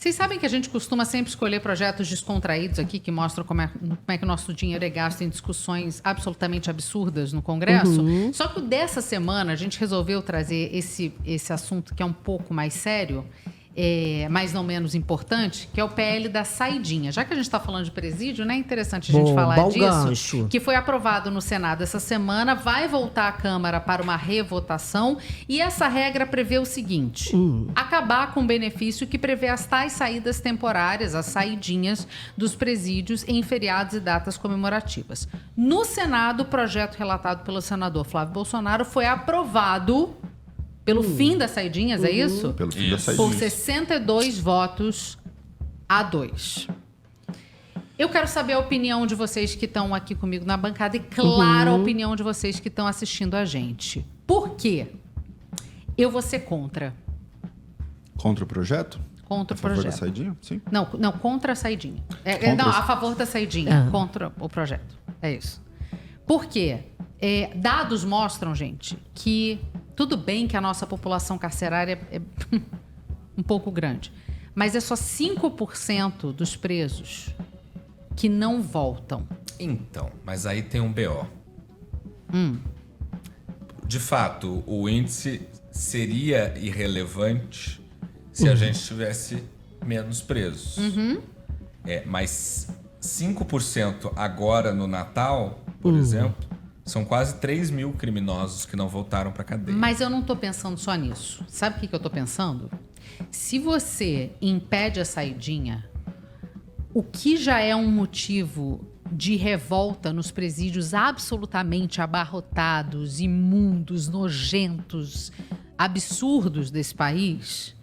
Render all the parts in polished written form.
Vocês sabem que a gente costuma sempre escolher projetos descontraídos aqui, que mostram como é que o nosso dinheiro é gasto em discussões absolutamente absurdas no Congresso? Só que o dessa semana a gente resolveu trazer esse assunto que é um pouco mais sério, mas não menos importante, que é o PL da saidinha. Já que a gente está falando de presídio, né, é interessante a gente falar disso. Gancho. Que foi aprovado no Senado essa semana, vai voltar à Câmara para uma revotação, e essa regra prevê o seguinte: acabar com o benefício que prevê as tais saídas temporárias, as saidinhas dos presídios em feriados e datas comemorativas. No Senado, o projeto relatado pelo senador Flávio Bolsonaro foi aprovado pelo fim das saidinhas, é isso? Pelo fim das saidinhas. Por 62 votos a 2. Eu quero saber a opinião de vocês que estão aqui comigo na bancada e, claro, a opinião de vocês que estão assistindo a gente. Por quê? Eu vou ser contra. Contra o projeto? Contra o A favor projeto. da saidinha? Sim. Não, contra a saidinha. Contra a favor da saidinha, contra o projeto. É isso. Por quê? Dados mostram, gente, que tudo bem que a nossa população carcerária é um pouco grande, mas é só 5% dos presos que não voltam. Então, mas aí tem um BO. De fato, o índice seria irrelevante se a gente tivesse menos presos. Mas 5% agora no Natal, por exemplo, são quase 3 mil criminosos que não voltaram para cadeia. Mas eu não estou pensando só nisso. Sabe o que eu estou pensando? Se você impede a saidinha, o que já é um motivo de revolta nos presídios absolutamente abarrotados, imundos, nojentos, absurdos desse país,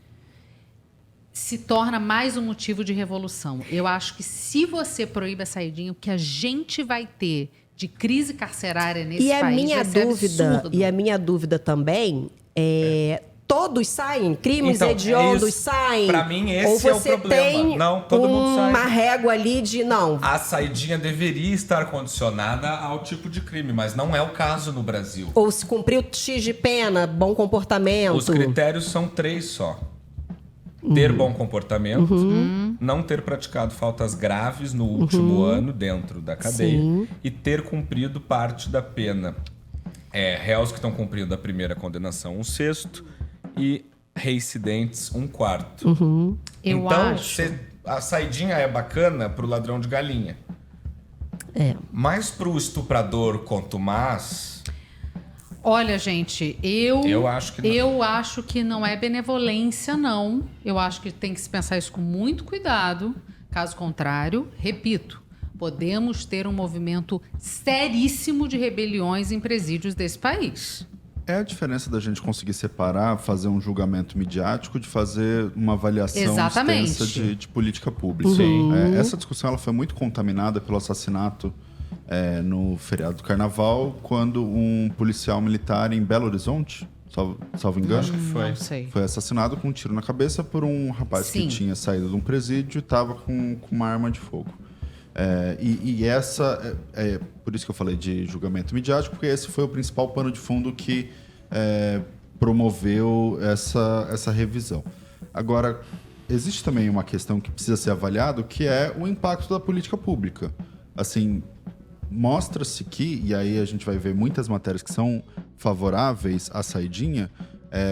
se torna mais um motivo de revolução. Eu acho que se você proíbe a saidinha, o que a gente vai ter de crise carcerária nesse país vai ser absurdo. E a minha dúvida também todos saem? Crimes Então, hediondos saem? Pra mim, esse Ou é o você problema. tem Não, todo mundo sai. uma régua ali de não. A saidinha deveria estar condicionada ao tipo de crime, mas não é o caso no Brasil. Ou se cumpriu X de pena, bom comportamento. Os critérios são 3 só. Ter bom comportamento, não ter praticado faltas graves no último ano dentro da cadeia e ter cumprido parte da pena. Réus que estão cumprindo a primeira condenação, 1/6, e reincidentes, 1/4. Eu então, acho. a saidinha é bacana pro ladrão de galinha. Mas pro estuprador contumaz... Olha, gente, eu acho que não. Eu acho que não é benevolência, não. Eu acho que tem que se pensar isso com muito cuidado. Caso contrário, repito, podemos ter um movimento seríssimo de rebeliões em presídios desse país. É a diferença da gente conseguir separar, fazer um julgamento midiático de fazer uma avaliação extensa de política pública. Essa discussão ela foi muito contaminada pelo assassinato no feriado do Carnaval, quando um policial militar em Belo Horizonte, salvo engano, Acho que foi. Não sei. foi assassinado com um tiro na cabeça por um rapaz que tinha saído de um presídio e estava com uma arma de fogo. Por isso que eu falei de julgamento midiático, porque esse foi o principal pano de fundo que promoveu essa revisão. Agora, existe também uma questão que precisa ser avaliado, que é o impacto da política pública. Assim, mostra-se que, e aí a gente vai ver muitas matérias que são favoráveis à saidinha,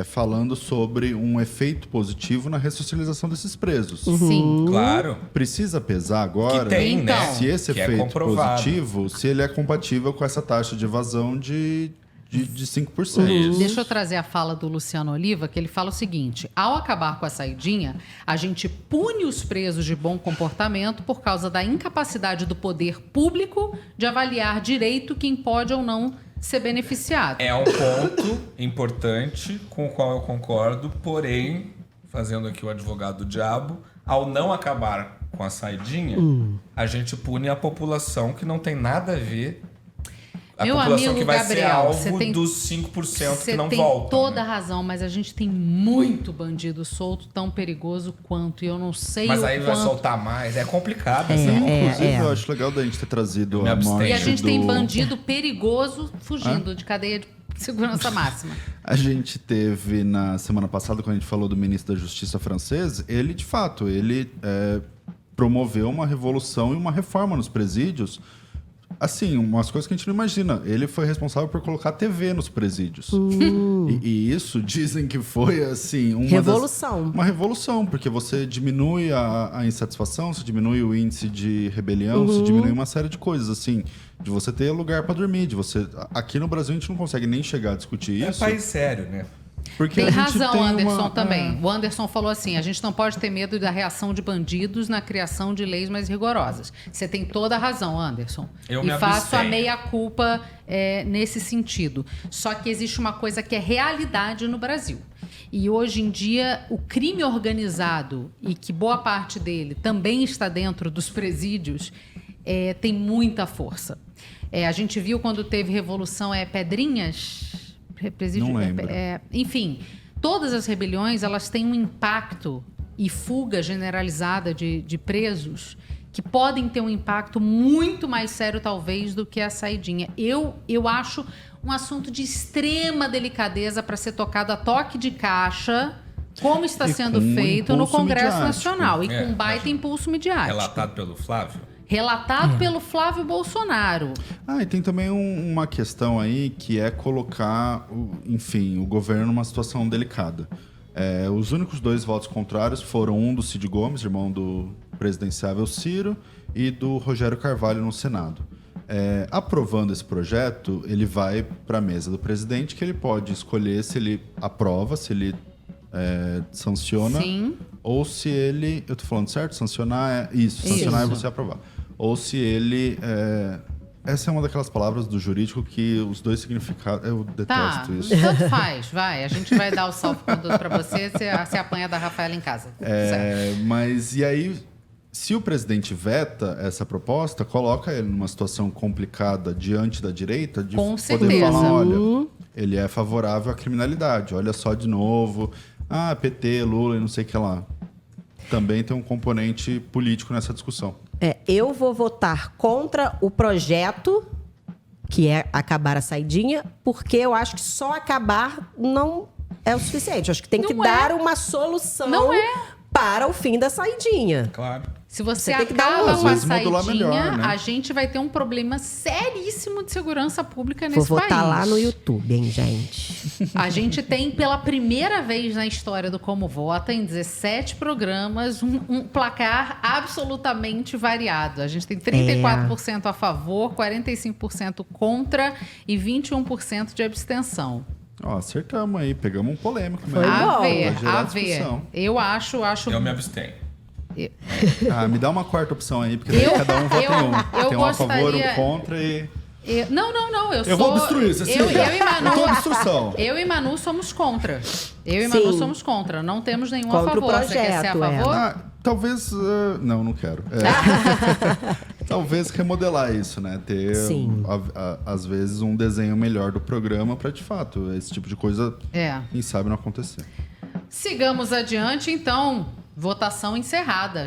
falando sobre um efeito positivo na ressocialização desses presos. Sim. Claro. Precisa pesar agora Que tem, né? se esse Que é efeito comprovado. positivo, se ele é compatível com essa taxa de evasão de 5%. Deixa eu trazer a fala do Luciano Oliva, que ele fala o seguinte: ao acabar com a saidinha, a gente pune os presos de bom comportamento por causa da incapacidade do poder público de avaliar direito quem pode ou não ser beneficiado. É um ponto importante com o qual eu concordo, porém, fazendo aqui o advogado do diabo, ao não acabar com a saidinha, a gente pune a população que não tem nada a ver. A Meu população amigo que vai Gabriel, ser você alvo tem- dos 5% que não Você tem voltam. toda a né? razão, mas a gente tem muito bandido solto, tão perigoso quanto, e eu não sei Mas o aí vai quanto... soltar mais. É complicado essa Inclusive, eu acho legal da gente ter trazido Me a abstenho. morte E a gente do... tem bandido perigoso fugindo de cadeia, Segurança máxima. A gente teve na semana passada, quando a gente falou do ministro da Justiça francês, ele, de fato, promoveu uma revolução e uma reforma nos presídios. Assim, umas coisas que a gente não imagina. Ele foi responsável por colocar TV nos presídios. E isso dizem que foi, assim... Uma revolução, porque você diminui a insatisfação, você diminui o índice de rebelião, você diminui uma série de coisas, assim, de você ter lugar para dormir, de você... Aqui no Brasil a gente não consegue nem chegar a discutir isso. É país sério, né? Porque Tem razão, Anderson, também. O Anderson falou assim, a gente não pode ter medo da reação de bandidos na criação de leis mais rigorosas. Você tem toda a razão, Anderson. Eu e me faço a abstenho. meia-culpa nesse sentido. Só que existe uma coisa que é realidade no Brasil. E hoje em dia, o crime organizado, e que boa parte dele também está dentro dos presídios, tem muita força. A gente viu quando teve revolução Pedrinhas... Não lembro. Enfim, todas as rebeliões elas têm um impacto e fuga generalizada de presos que podem ter um impacto muito mais sério, talvez, do que a saidinha. Eu acho um assunto de extrema delicadeza para ser tocado a toque de caixa, como está sendo feito no Congresso Nacional, e com baita impulso midiático. Relatado pelo Flávio? Relatado pelo Flávio Bolsonaro. E tem também uma questão aí que é colocar, o governo numa situação delicada. Os únicos 2 votos contrários foram um do Cid Gomes, irmão do presidenciável Ciro, e do Rogério Carvalho no Senado. Aprovando esse projeto, ele vai para a mesa do presidente, que ele pode escolher se ele aprova, se ele sanciona, Sim. ou se ele... Eu tô falando certo? Sancionar sancionar é você aprovar. Ou se ele... essa é uma daquelas palavras do jurídico que os dois significados... Eu detesto isso. Tanto faz, vai. A gente vai dar o salvo-conduto para você, você apanha da Rafaela em casa. Certo. Mas e aí, se o presidente veta essa proposta, coloca ele numa situação complicada diante da direita, de Com poder certeza. falar, olha, ele é favorável à criminalidade, olha só de novo, PT, Lula e não sei o que lá. Também tem um componente político nessa discussão. Eu vou votar contra o projeto, que é acabar a saidinha, porque eu acho que só acabar não é o suficiente. Eu acho que tem que dar uma solução para o fim da saidinha. Claro. Se você tem que dar acaba às com a vezes modular saidinha, melhor, né? a gente vai ter um problema seríssimo de segurança pública nesse Vou país. votar lá no YouTube, hein, gente? A gente tem, pela primeira vez na história do Como Vota, em 17 programas, um placar absolutamente variado. A gente tem 34% a favor, 45% contra e 21% de abstenção. Acertamos aí, pegamos um polêmico Foi mesmo. bom. A ver. Eu acho... Eu me abstenho. Me dá uma quarta opção aí, porque daí cada um vota em um. eu Tem um a favor, gostaria- um contra e... Não. Eu vou obstruir, Cecília. Eu e Manu, Eu tô obstrução. Eu e Manu somos contra. Sim. Manu somos contra. Não temos nenhum Contra a o favor. Você quer ser a projeto, favor? Talvez... não quero. Talvez remodelar isso, né? Ter, Sim. às vezes, um desenho melhor do programa para, de fato, esse tipo de coisa, quem sabe, não acontecer. Sigamos adiante, então. Votação encerrada.